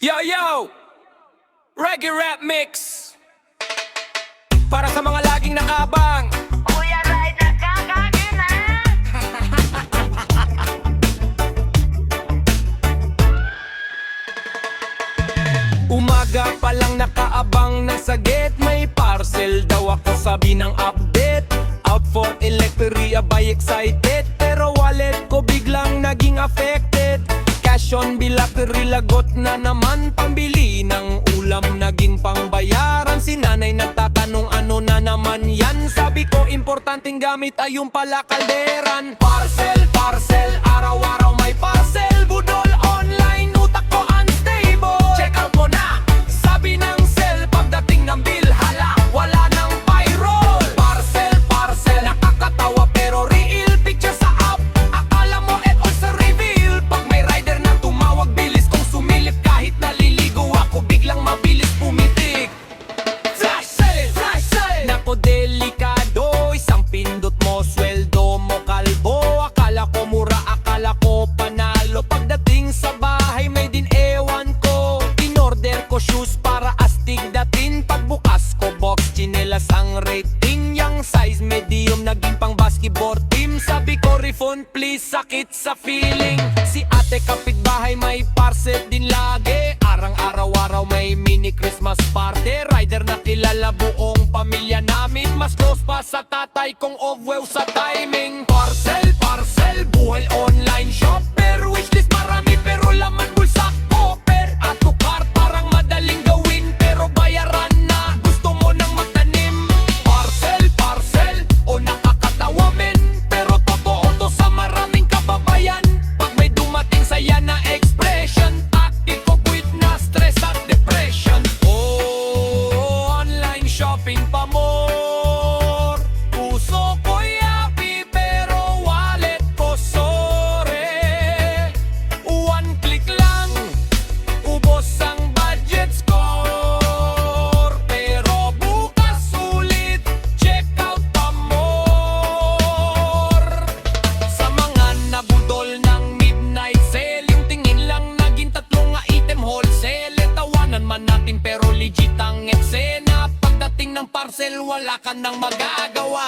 Yo, yo! Reggae Rap Mix! Para sa mga laging nakabang. Kuya Ray, nakakagin na. Umaga pa lang nakaabang na sa gate. May parcel daw ako, sabi ng update. Out for electric, abay excited. Pero wallet ko biglang naging affected. Cash on bilakri, lagot na naman. Pambili ng ulam, naging pangbayaran. Si nanay nagtatanong ano na naman yan. Sabi ko importanteng gamit ay yung pala kalderan. Parcel, parcel, araw-araw may parcel. Budol online, utak ko unstable. Check out mo na, sabi ng cell. Pagdating ng bill, hala, wala nang payroll. Parcel, parcel, nakakatawa pero real. Picture sa app, akala mo eto sa reveal. Pag may rider na tumawag, bilis kong sumilip. Kahit naliligo ako, biglang mabilis pumitik. Flash sale, flash sale. Nako delikado, isang pindot mo, sweldo mo kalbo. Akala ko mura, akala ko panalo. Pagdating sa bahay, may din ewan ko. In-order ko shoes para astig datin. Pagbukas ko box, chinelas ang rating. Yang size medium, naging pang basketball team. Sabi ko refund please, sakit sa feeling. Si ate kapitbahay may parcel din lagi. Arang-araw-araw may mini Christmas party. Rider na kilala buong pamilya namin. Mas close pa sa tatay kong wow sa timing. Parcel, parcel, buhay online shopper. Wishlist marami pero laman bulsa copper. At to cart parang madaling gawin pero bayaran na. Gusto mo nang magtanim. Parcel, parcel, o nakakatawa men. Pero totoo to sa maraming kababayan. Pag may dumating saya na expression, active ko quit na stress at depression. Oh, online shopping pa more. Puso ko'y happy pero wallet ko sorry. One click lang, ubos ang budget score. Pero bukas ulit, check out pa more. Sa mga nabudol ng midnight sale, yung tingin lang naging tatlong item wholesale. Tawanan man natin pero legit ang eksena. Pagdating ng parcel, wala ka nang magagawa.